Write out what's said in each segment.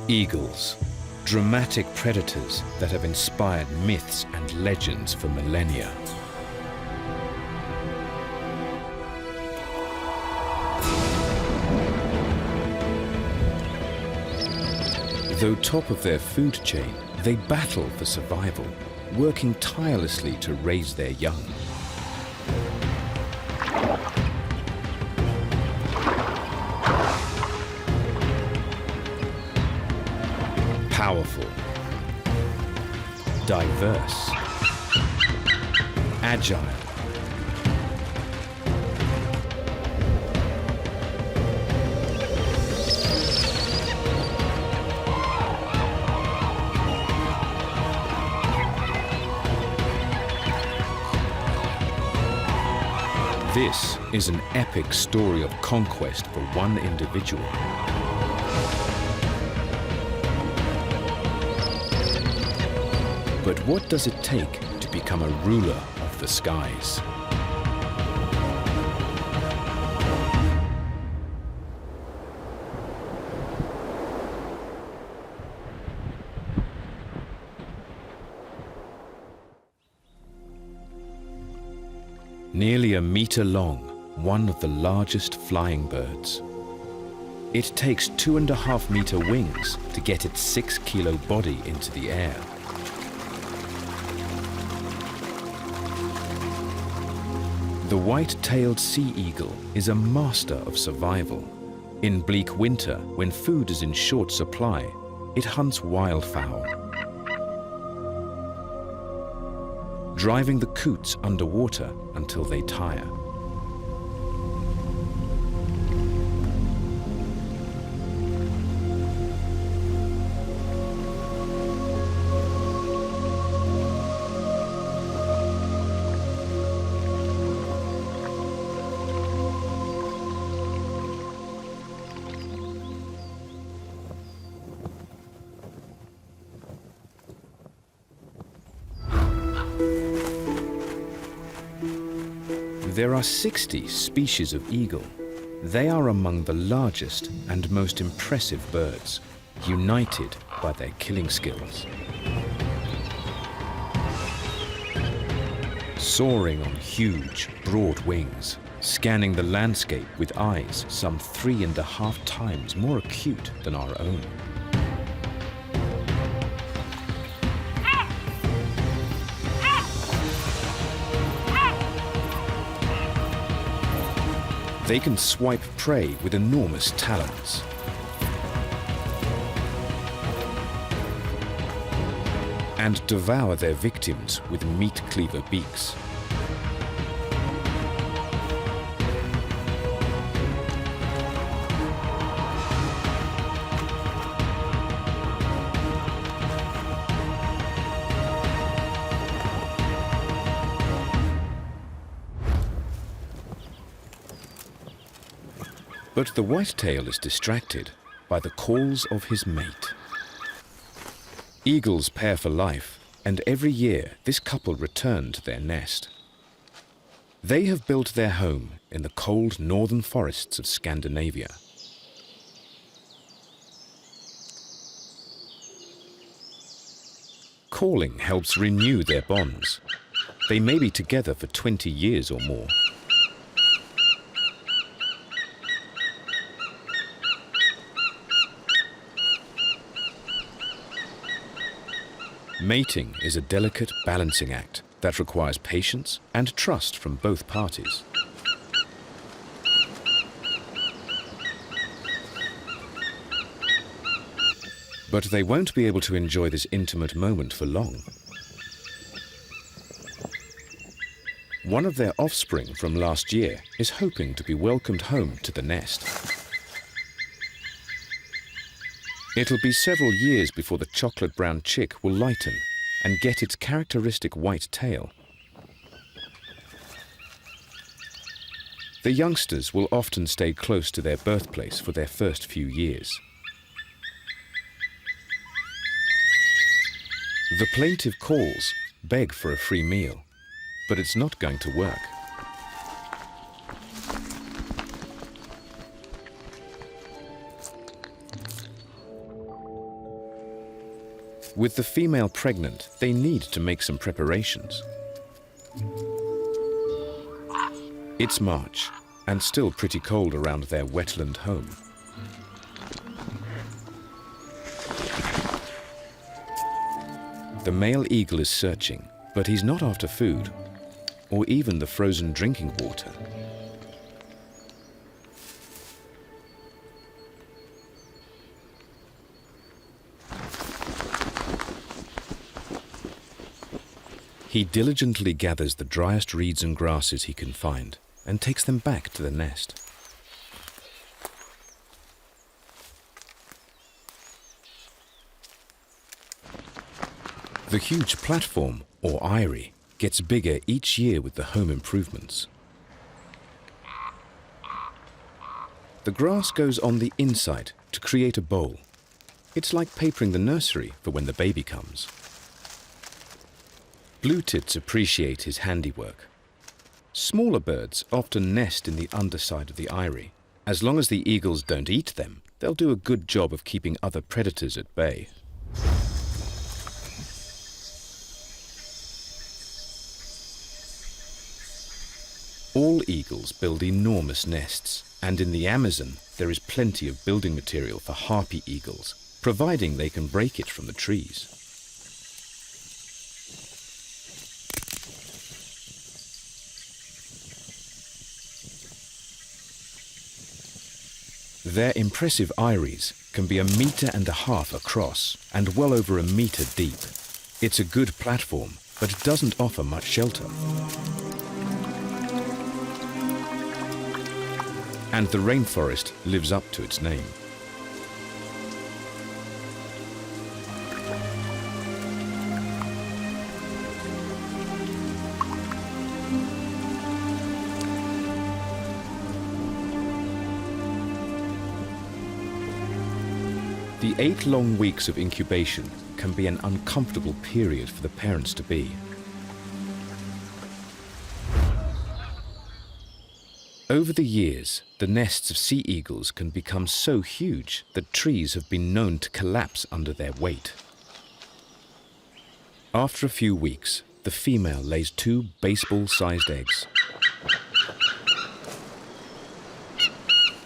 Eagles, dramatic predators that have inspired myths and legends for millennia. Though top of their food chain, they battle for survival, working tirelessly to raise their young. Powerful, diverse, agile, this is an epic story of conquest for one individual. But what does it take to become a ruler of the skies? Nearly a meter long, one of the largest flying birds. It takes 2.5 meter wings to get its 6-kilo body into the air. The white-tailed sea eagle is a master of survival. In bleak winter, when food is in short supply, it hunts wildfowl, driving the coots underwater until they tire. There are 60 species of eagle. They are among the largest and most impressive birds, united by their killing skills. Soaring on huge, broad wings, scanning the landscape with eyes some 3.5 times more acute than our own. They can swipe prey with enormous talons. And devour their victims with meat cleaver beaks. But the whitetail is distracted by the calls of his mate. Eagles pair for life, and every year this couple return to their nest. They have built their home in the cold northern forests of Scandinavia. Calling helps renew their bonds. They may be together for 20 years or more. Mating is a delicate balancing act that requires patience and trust from both parties. But they won't be able to enjoy this intimate moment for long. One of their offspring from last year is hoping to be welcomed home to the nest. It'll be several years before the chocolate-brown chick will lighten and get its characteristic white tail. The youngsters will often stay close to their birthplace for their first few years. The plaintive calls beg for a free meal, but it's not going to work. With the female pregnant, they need to make some preparations. It's March, and still pretty cold around their wetland home. The male eagle is searching, but he's not after food, or even the frozen drinking water. He diligently gathers the driest reeds and grasses he can find and takes them back to the nest. The huge platform, or eyrie, gets bigger each year with the home improvements. The grass goes on the inside to create a bowl. It's like papering the nursery for when the baby comes. Blue tits appreciate his handiwork. Smaller birds often nest in the underside of the eyrie. As long as the eagles don't eat them, they'll do a good job of keeping other predators at bay. All eagles build enormous nests, and in the Amazon there is plenty of building material for harpy eagles, providing they can break it from the trees. Their impressive eyries can be 1.5 meters across and well over 1 meter deep. It's a good platform, but it doesn't offer much shelter. And the rainforest lives up to its name. The 8 long weeks of incubation can be an uncomfortable period for the parents to be. Over the years, the nests of sea eagles can become so huge that trees have been known to collapse under their weight. After a few weeks, the female lays 2 baseball-sized eggs.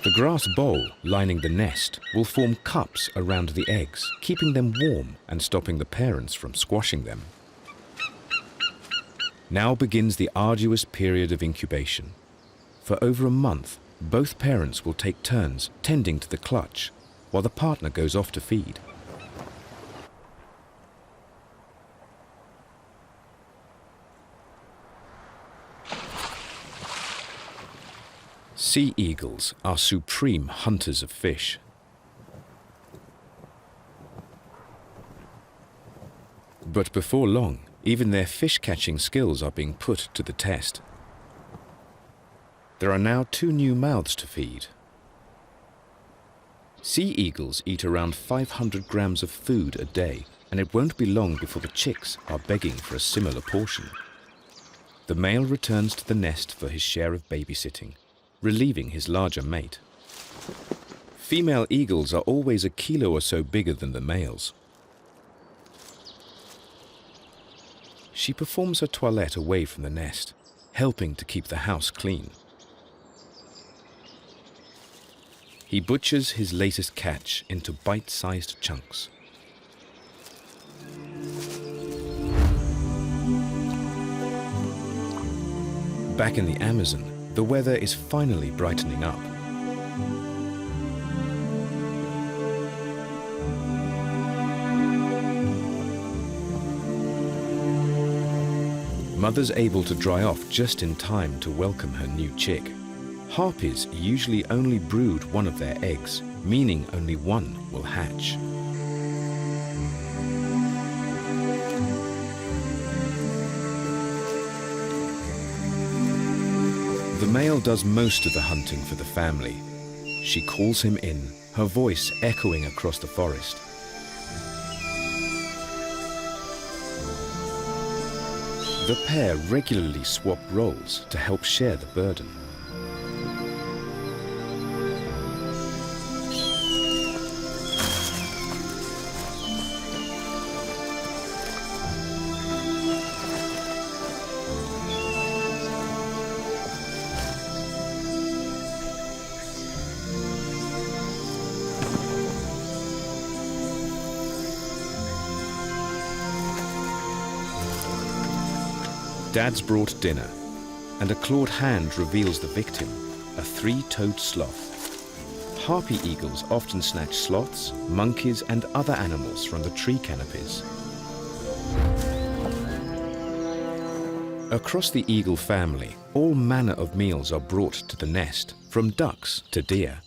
The grass bowl lining the nest will form cups around the eggs, keeping them warm and stopping the parents from squashing them. Now begins the arduous period of incubation. For over a month, both parents will take turns tending to the clutch, while the partner goes off to feed. Sea eagles are supreme hunters of fish. But before long, even their fish-catching skills are being put to the test. There are now 2 new mouths to feed. Sea eagles eat around 500 grams of food a day, and it won't be long before the chicks are begging for a similar portion. The male returns to the nest for his share of babysitting, relieving his larger mate. Female eagles are always 1 kilo or so bigger than the males. She performs her toilette away from the nest, helping to keep the house clean. He butchers his latest catch into bite-sized chunks. Back in the Amazon, the weather is finally brightening up. Mother's able to dry off just in time to welcome her new chick. Harpies usually only brood one of their eggs, meaning only one will hatch. The male does most of the hunting for the family. She calls him in, her voice echoing across the forest. The pair regularly swap roles to help share the burden. Dad's brought dinner, and a clawed hand reveals the victim, a three-toed sloth. Harpy eagles often snatch sloths, monkeys, and other animals from the tree canopies. Across the eagle family, all manner of meals are brought to the nest, from ducks to deer.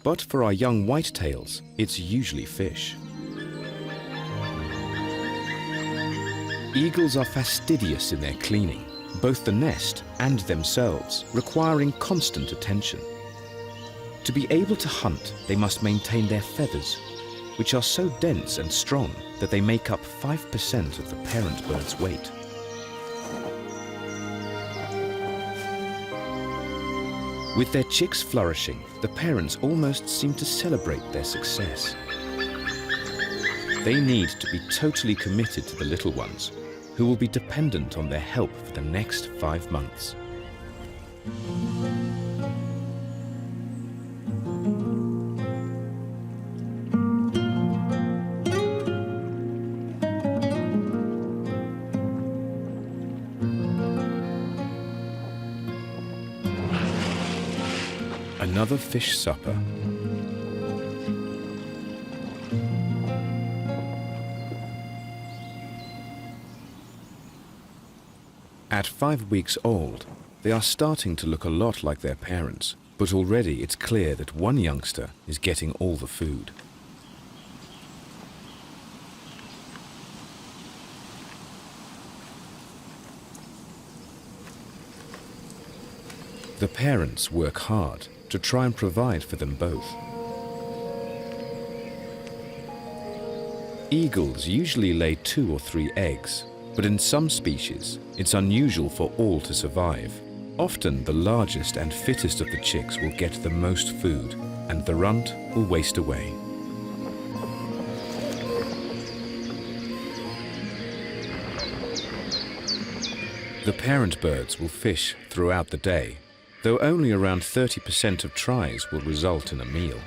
But for our young whitetails, it's usually fish. Eagles are fastidious in their cleaning, both the nest and themselves, requiring constant attention. To be able to hunt, they must maintain their feathers, which are so dense and strong that they make up 5% of the parent bird's weight. With their chicks flourishing, the parents almost seem to celebrate their success. They need to be totally committed to the little ones, who will be dependent on their help for the next 5 months. Another fish supper. At 5 weeks old, they are starting to look a lot like their parents, but already it's clear that one youngster is getting all the food. The parents work hard to try and provide for them both. Eagles usually lay 2 or 3 eggs, but in some species, it's unusual for all to survive. Often the largest and fittest of the chicks will get the most food, and the runt will waste away. The parent birds will fish throughout the day, though only around 30% of tries will result in a meal.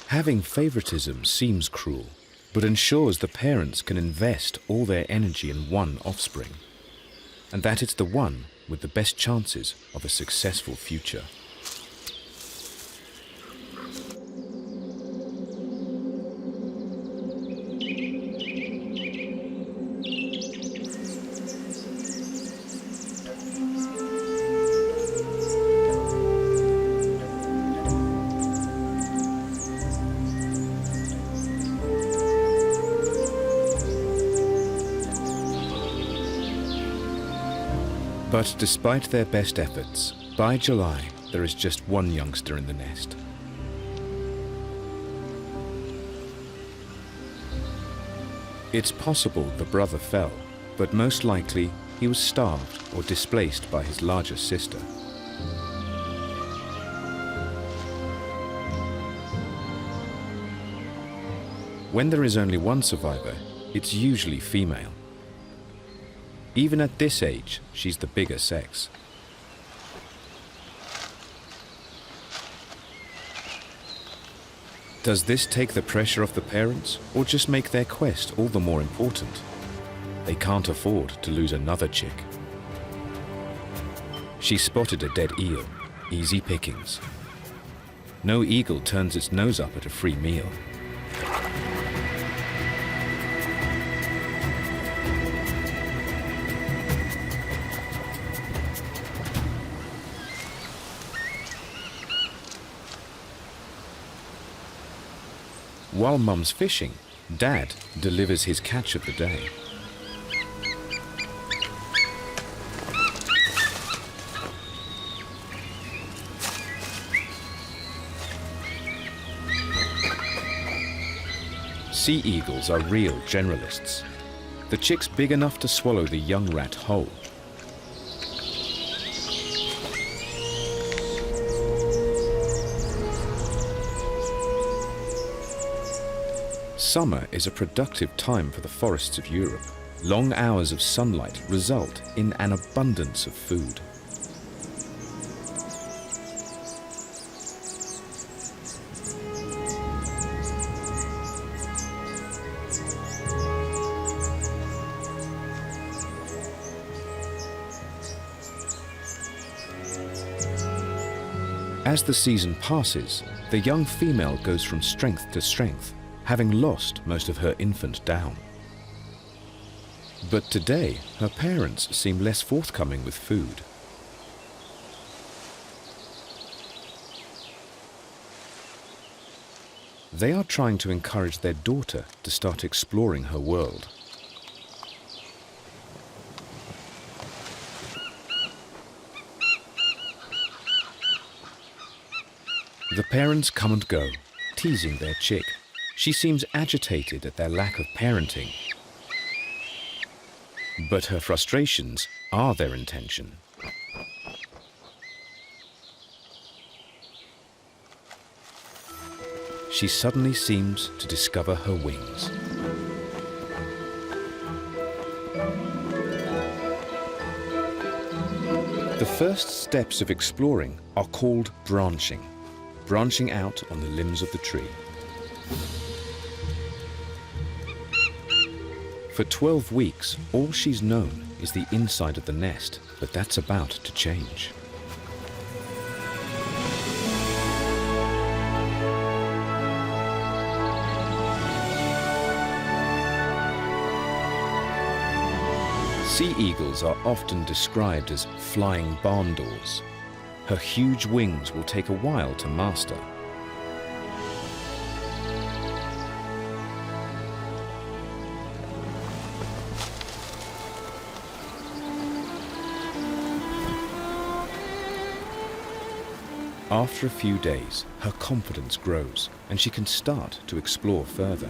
Having favoritism seems cruel, but ensures the parents can invest all their energy in one offspring, and that it's the one with the best chances of a successful future. But despite their best efforts, by July, there is just one youngster in the nest. It's possible the brother fell, but most likely he was starved or displaced by his larger sister. When there is only one survivor, it's usually female. Even at this age, she's the bigger sex. Does this take the pressure off the parents, or just make their quest all the more important? They can't afford to lose another chick. She spotted a dead eel, easy pickings. No eagle turns its nose up at a free meal. While Mum's fishing, Dad delivers his catch of the day. Sea eagles are real generalists. The chick's big enough to swallow the young rat whole. Summer is a productive time for the forests of Europe. Long hours of sunlight result in an abundance of food. As the season passes, the young female goes from strength to strength, having lost most of her infant down. But today, her parents seem less forthcoming with food. They are trying to encourage their daughter to start exploring her world. The parents come and go, teasing their chick. She seems agitated at their lack of parenting. But her frustrations are their intention. She suddenly seems to discover her wings. The first steps of exploring are called branching out on the limbs of the tree. For 12 weeks, all she's known is the inside of the nest, but that's about to change. Sea eagles are often described as flying barn doors. Her huge wings will take a while to master. After a few days, her confidence grows and she can start to explore further.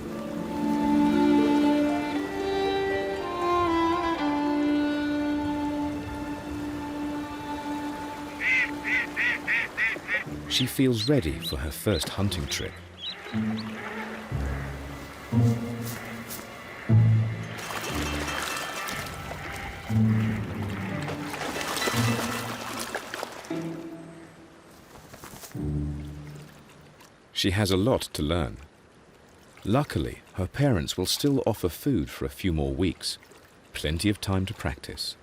She feels ready for her first hunting trip. She has a lot to learn. Luckily, her parents will still offer food for a few more weeks. Plenty of time to practice.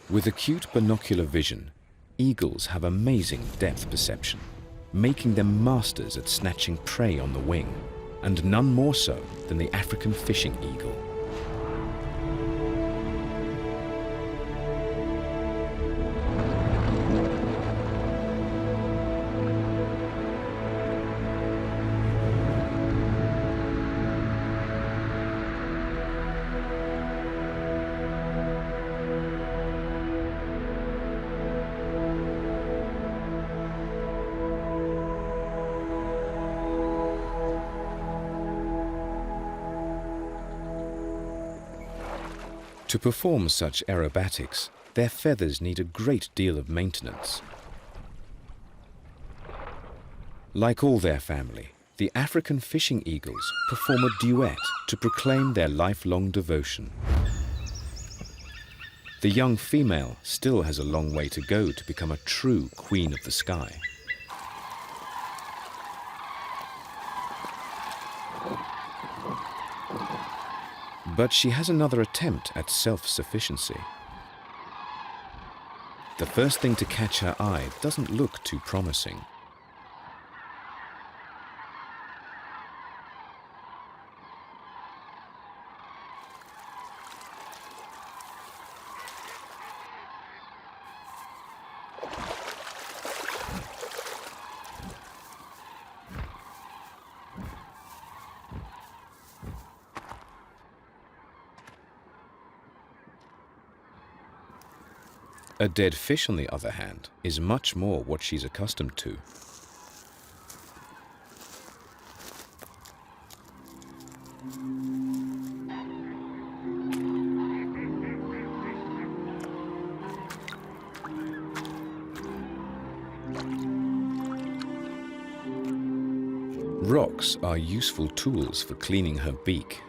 With acute binocular vision, eagles have amazing depth perception, making them masters at snatching prey on the wing, and none more so than the African fishing eagle. To perform such aerobatics, their feathers need a great deal of maintenance. Like all their family, the African fishing eagles perform a duet to proclaim their lifelong devotion. The young female still has a long way to go to become a true queen of the sky. But she has another attempt at self-sufficiency. The first thing to catch her eye doesn't look too promising. A dead fish, on the other hand, is much more what she's accustomed to. Rocks are useful tools for cleaning her beak.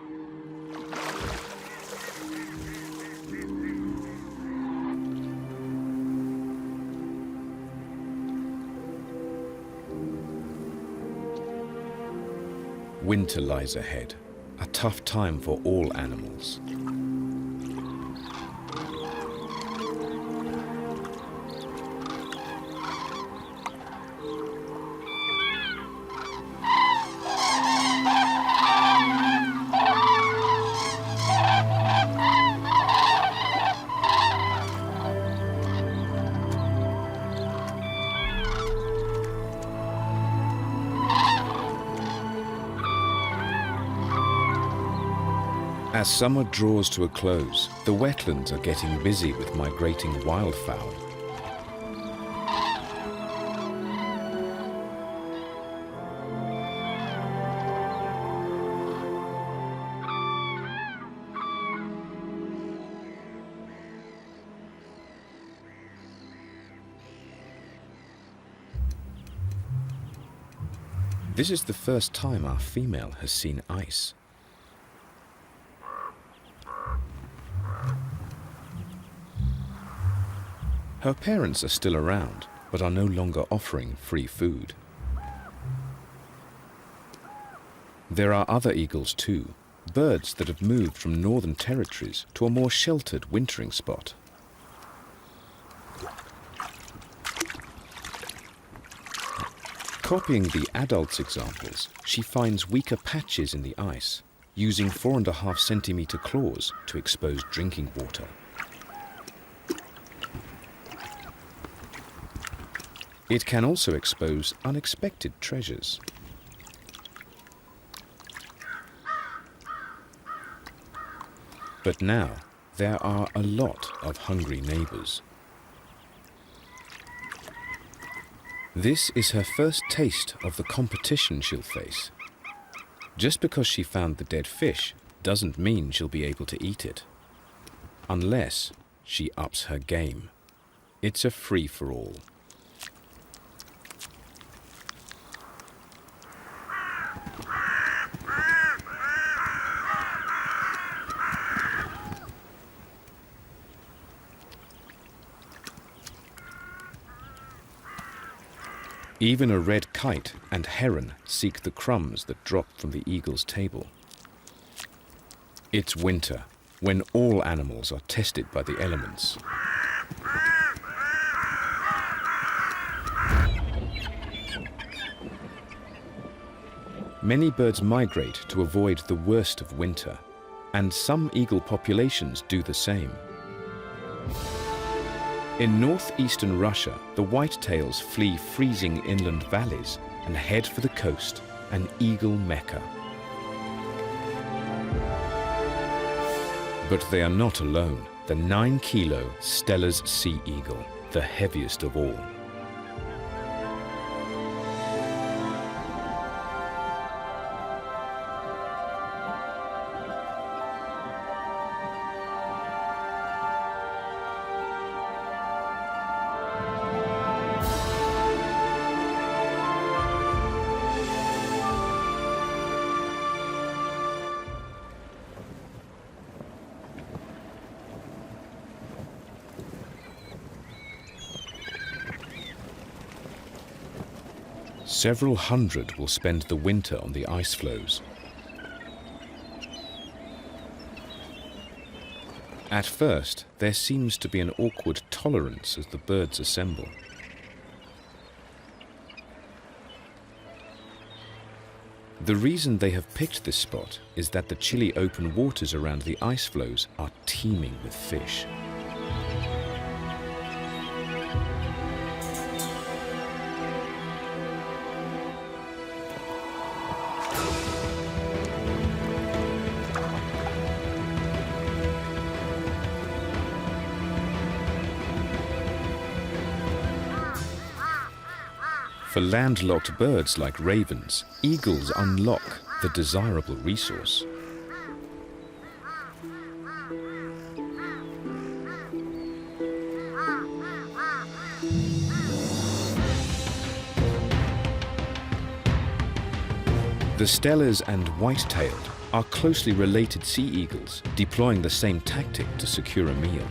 Winter lies ahead, a tough time for all animals. As summer draws to a close, the wetlands are getting busy with migrating wildfowl. This is the first time our female has seen ice. Her parents are still around, but are no longer offering free food. There are other eagles too, birds that have moved from northern territories to a more sheltered wintering spot. Copying the adults' examples, she finds weaker patches in the ice, using 4.5 centimeter claws to expose drinking water. It can also expose unexpected treasures. But now, there are a lot of hungry neighbors. This is her first taste of the competition she'll face. Just because she found the dead fish doesn't mean she'll be able to eat it. Unless she ups her game. It's a free-for-all. Even a red kite and heron seek the crumbs that drop from the eagle's table. It's winter, when all animals are tested by the elements. Many birds migrate to avoid the worst of winter, and some eagle populations do the same. In northeastern Russia, the whitetails flee freezing inland valleys and head for the coast, an eagle mecca. But they are not alone. The 9-kilo Steller's sea eagle, the heaviest of all. Several hundred will spend the winter on the ice floes. At first, there seems to be an awkward tolerance as the birds assemble. The reason they have picked this spot is that the chilly open waters around the ice floes are teeming with fish. For landlocked birds like ravens, eagles unlock the desirable resource. The Stellers and white-tailed are closely related sea eagles, deploying the same tactic to secure a meal.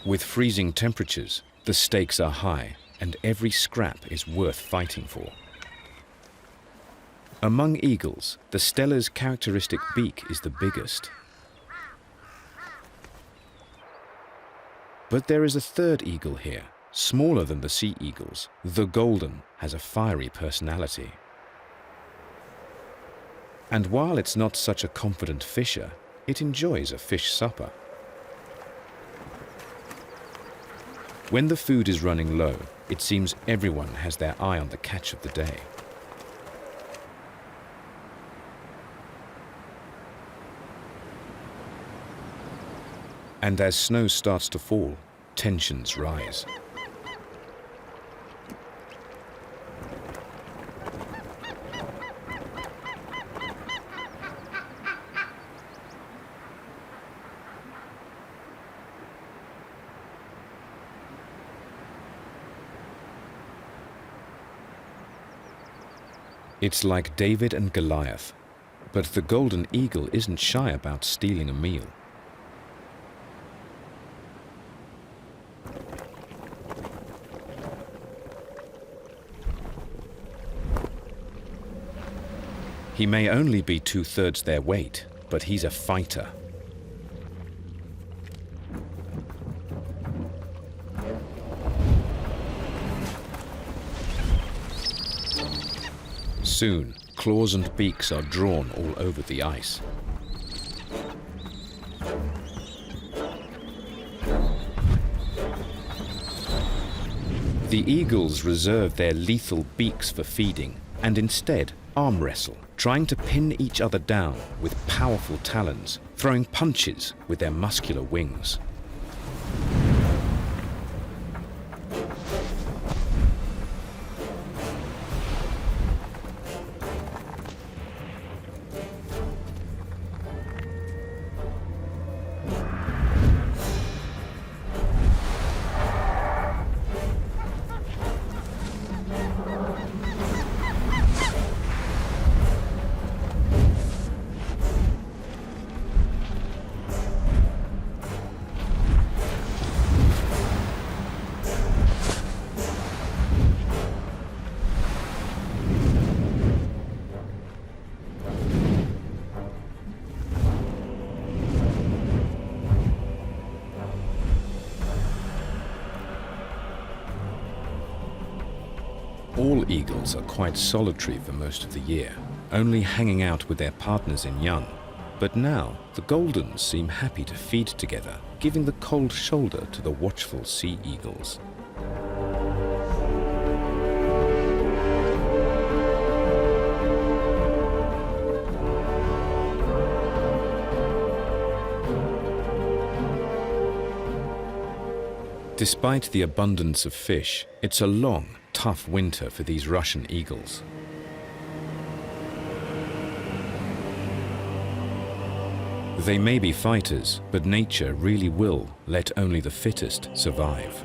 With freezing temperatures, the stakes are high, and every scrap is worth fighting for. Among eagles, the Steller's characteristic beak is the biggest. But there is a third eagle here, smaller than the sea eagles. The golden has a fiery personality. And while it's not such a confident fisher, it enjoys a fish supper. When the food is running low, it seems everyone has their eye on the catch of the day. And as snow starts to fall, tensions rise. It's like David and Goliath, but the golden eagle isn't shy about stealing a meal. He may only be 2/3 their weight, but he's a fighter. Soon, claws and beaks are drawn all over the ice. The eagles reserve their lethal beaks for feeding and instead arm wrestle, trying to pin each other down with powerful talons, throwing punches with their muscular wings. All eagles are quite solitary for most of the year, only hanging out with their partners in young. But now, the goldens seem happy to feed together, giving the cold shoulder to the watchful sea eagles. Despite the abundance of fish, it's a long, tough winter for these Russian eagles. They may be fighters, but nature really will let only the fittest survive.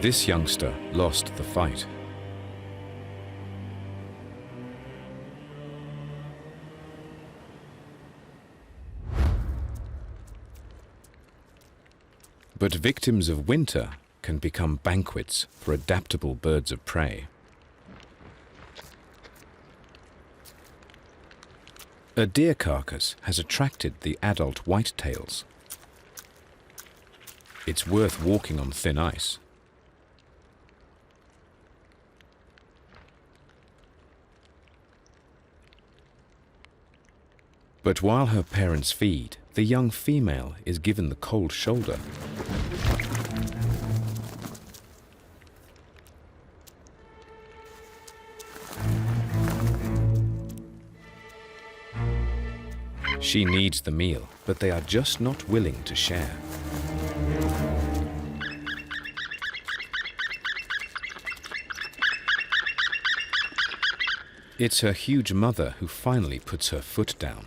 This youngster lost the fight. But victims of winter can become banquets for adaptable birds of prey. A deer carcass has attracted the adult whitetails. It's worth walking on thin ice. But while her parents feed, the young female is given the cold shoulder. She needs the meal, but they are just not willing to share. It's her huge mother who finally puts her foot down.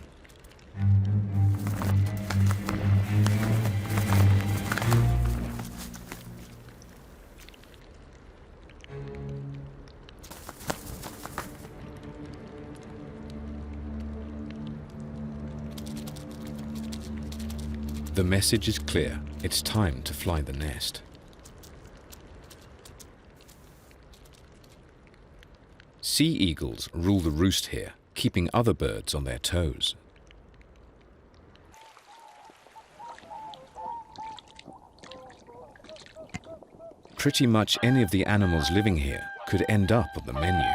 The message is clear. It's time to fly the nest. Sea eagles rule the roost here, keeping other birds on their toes. Pretty much any of the animals living here could end up on the menu.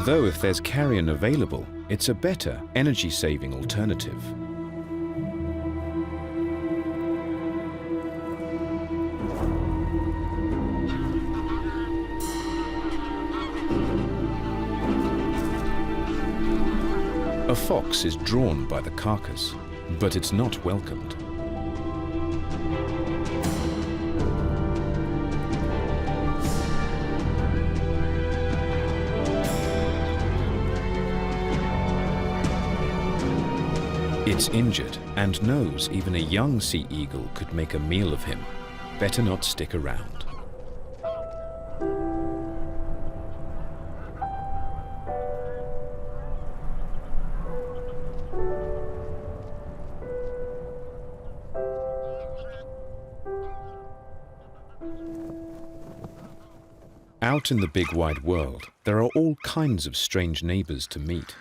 Though if there's carrion available, it's a better, energy-saving alternative. A fox is drawn by the carcass, but it's not welcomed. It's injured and knows even a young sea eagle could make a meal of him. Better not stick around. Out in the big wide world, there are all kinds of strange neighbors to meet.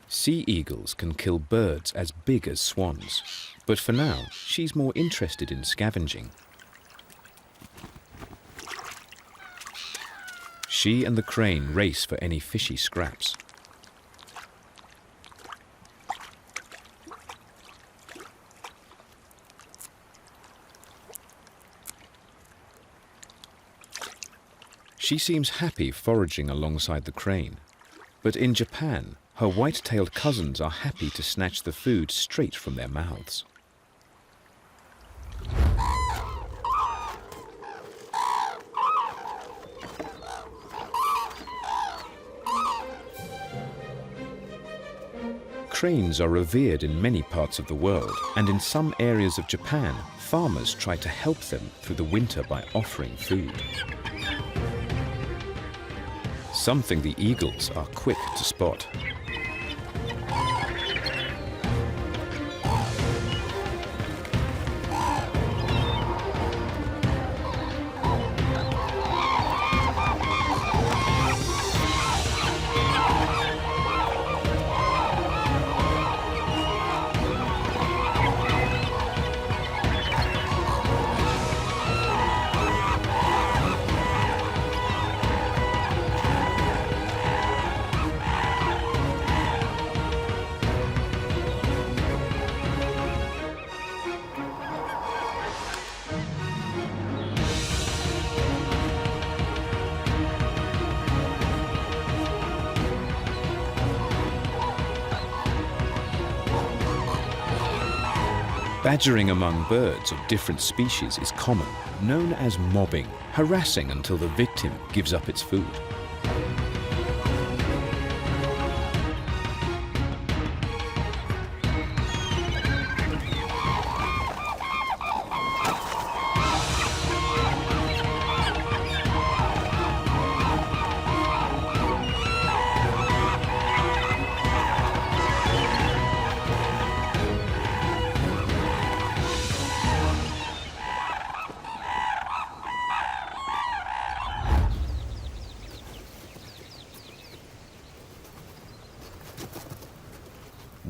Sea eagles can kill birds as big as swans, but for now, she's more interested in scavenging. She and the crane race for any fishy scraps. She seems happy foraging alongside the crane, but in Japan, her white-tailed cousins are happy to snatch the food straight from their mouths. Cranes are revered in many parts of the world, and in some areas of Japan, farmers try to help them through the winter by offering food. Something the eagles are quick to spot. Badgering among birds of different species is common, known as mobbing, harassing until the victim gives up its food.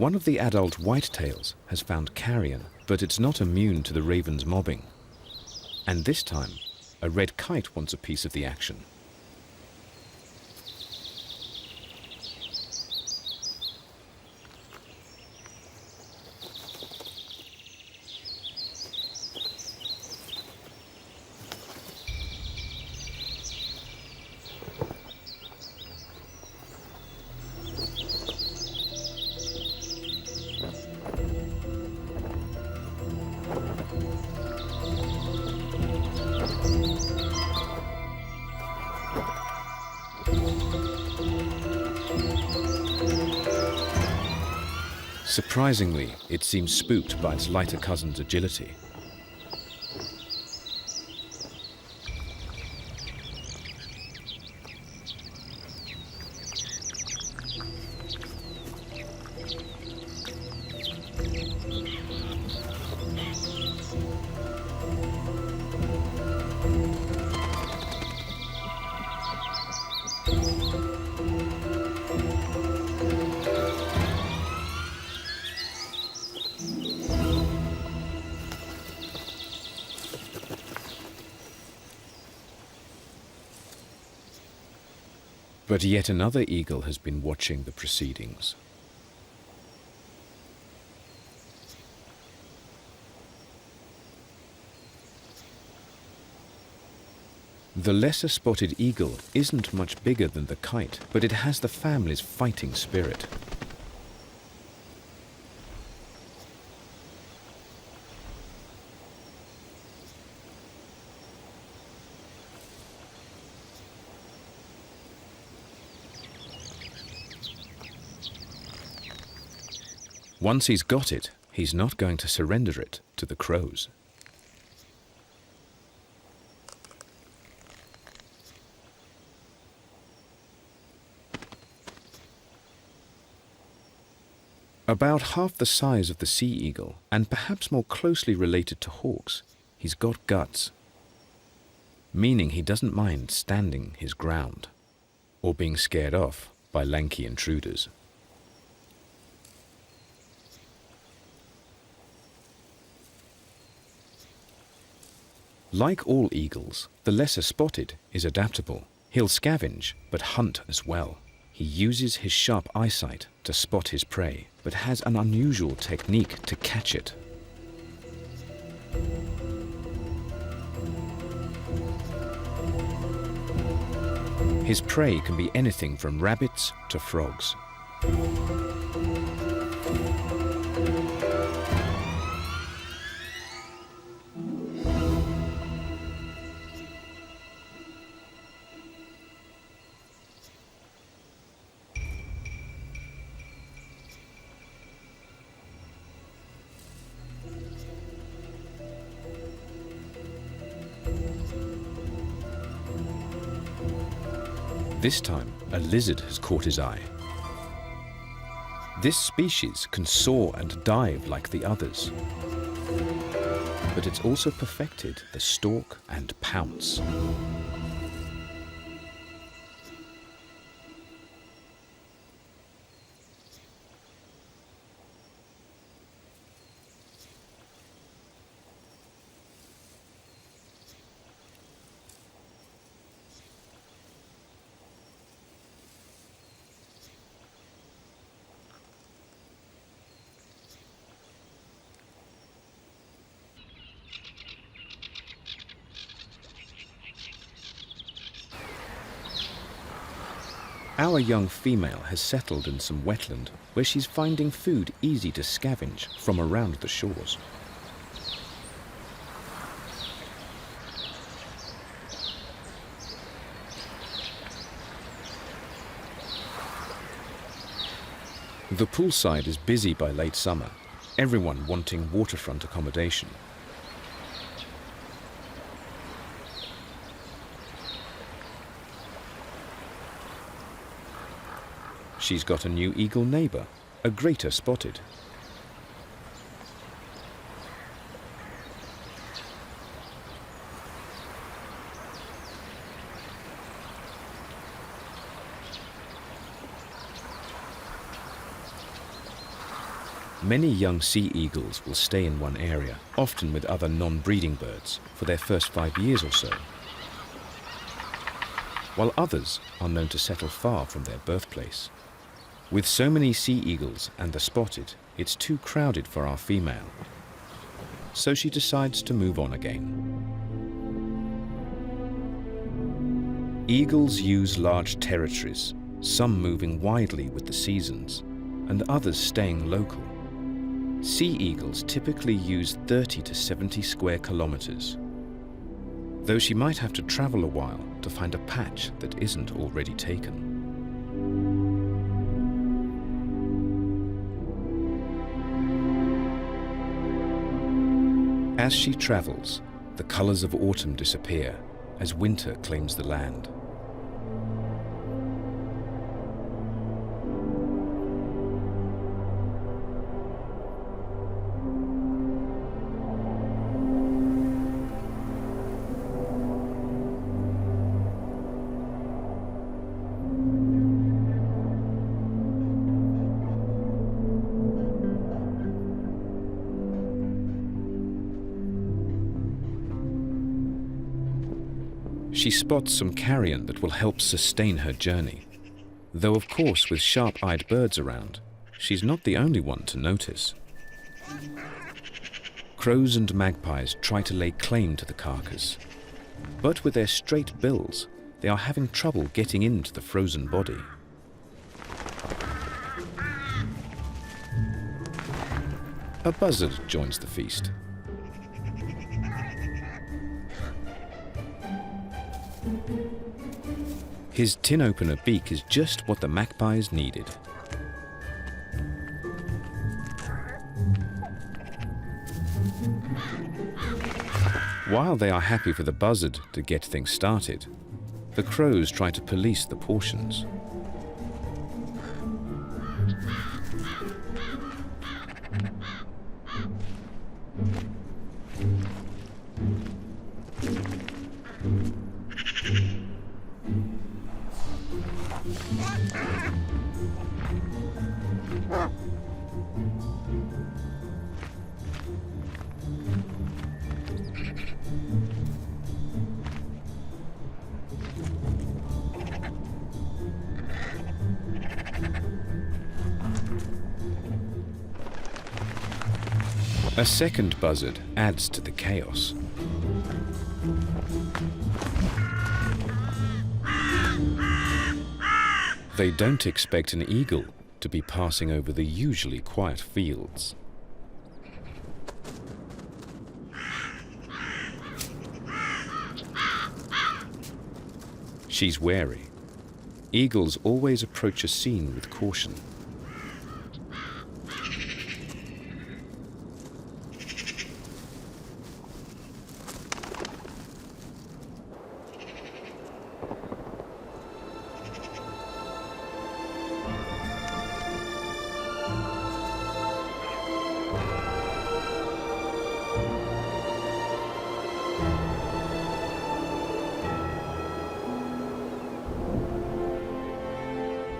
One of the adult whitetails has found carrion, but it's not immune to the raven's mobbing. And this time, a red kite wants a piece of the action. Surprisingly, it seems spooked by its lighter cousin's agility. But yet another eagle has been watching the proceedings. The lesser spotted eagle isn't much bigger than the kite, but it has the family's fighting spirit. Once he's got it, he's not going to surrender it to the crows. About half the size of the sea eagle, and perhaps more closely related to hawks, he's got guts, meaning he doesn't mind standing his ground or being scared off by lanky intruders. Like all eagles, the lesser spotted is adaptable. He'll scavenge, but hunt as well. He uses his sharp eyesight to spot his prey, but has an unusual technique to catch it. His prey can be anything from rabbits to frogs. This time, a lizard has caught his eye. This species can soar and dive like the others, but it's also perfected the stalk and pounce. Our young female has settled in some wetland where she's finding food easy to scavenge from around the shores. The poolside is busy by late summer, everyone wanting waterfront accommodation. She's got a new eagle neighbor, a greater spotted. Many young sea eagles will stay in one area, often with other non-breeding birds, for their first 5 years or so, while others are known to settle far from their birthplace. With so many sea eagles and the spotted, it's too crowded for our female, so she decides to move on again. Eagles use large territories, some moving widely with the seasons, and others staying local. Sea eagles typically use 30 to 70 square kilometers, though she might have to travel a while to find a patch that isn't already taken. As she travels, the colors of autumn disappear as winter claims the land. She spots some carrion that will help sustain her journey. Though of course with sharp-eyed birds around, she's not the only one to notice. Crows and magpies try to lay claim to the carcass, but with their straight bills, they are having trouble getting into the frozen body. A buzzard joins the feast. His tin opener beak is just what the magpies needed. While they are happy for the buzzard to get things started, the crows try to police the portions. A second buzzard adds to the chaos. They don't expect an eagle to be passing over the usually quiet fields. She's wary. Eagles always approach a scene with caution.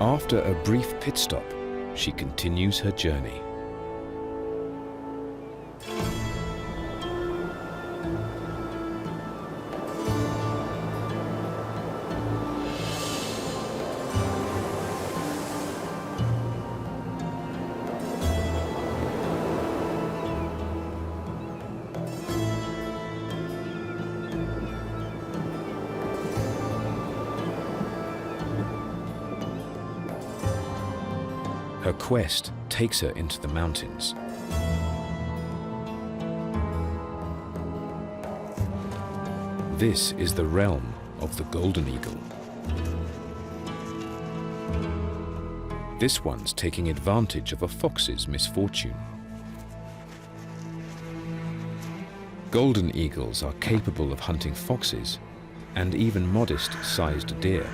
After a brief pit stop, she continues her journey. Her quest takes her into the mountains. This is the realm of the golden eagle. This one's taking advantage of a fox's misfortune. Golden eagles are capable of hunting foxes and even modest-sized deer.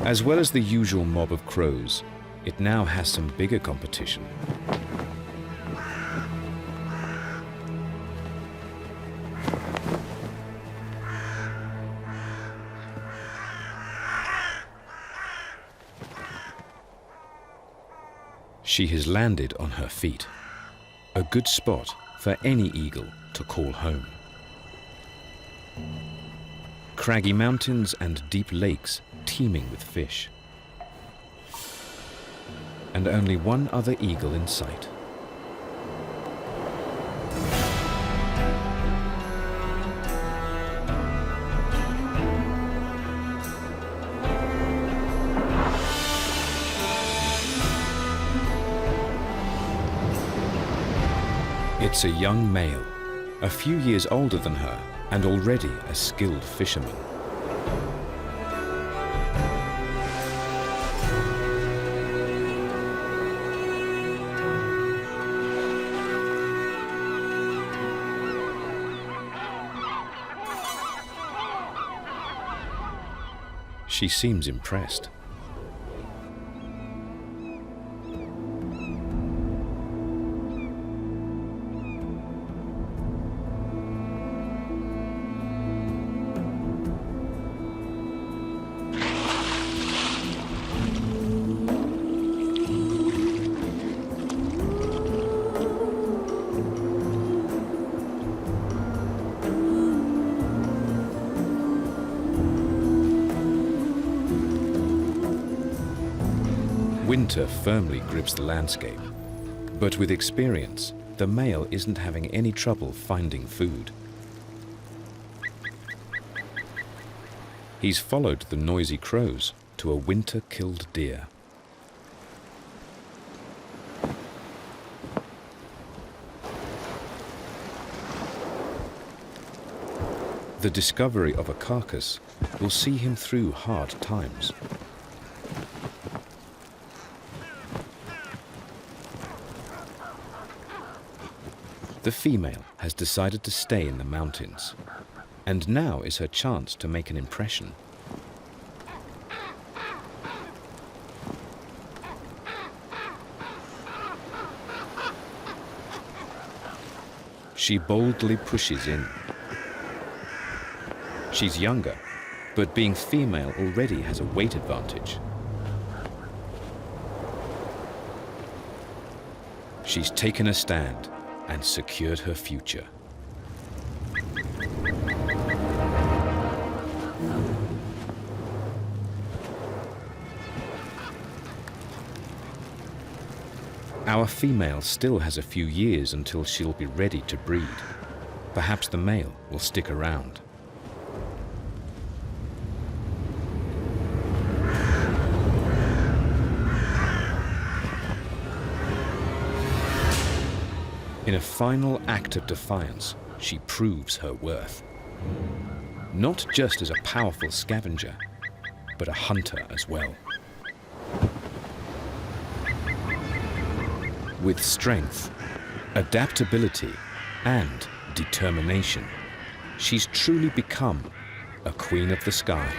As well as the usual mob of crows, it now has some bigger competition. She has landed on her feet, a good spot for any eagle to call home. Craggy mountains and deep lakes teeming with fish. And only one other eagle in sight. It's a young male, a few years older than her, and already a skilled fisherman. She seems impressed. Winter firmly grips the landscape, but with experience, the male isn't having any trouble finding food. He's followed the noisy crows to a winter-killed deer. The discovery of a carcass will see him through hard times. The female has decided to stay in the mountains, and now is her chance to make an impression. She boldly pushes in. She's younger, but being female already has a weight advantage. She's taken a stand and secured her future. Our female still has a few years until she'll be ready to breed. Perhaps the male will stick around. In a final act of defiance, she proves her worth. Not just as a powerful scavenger, but a hunter as well. With strength, adaptability, and determination, she's truly become a queen of the sky.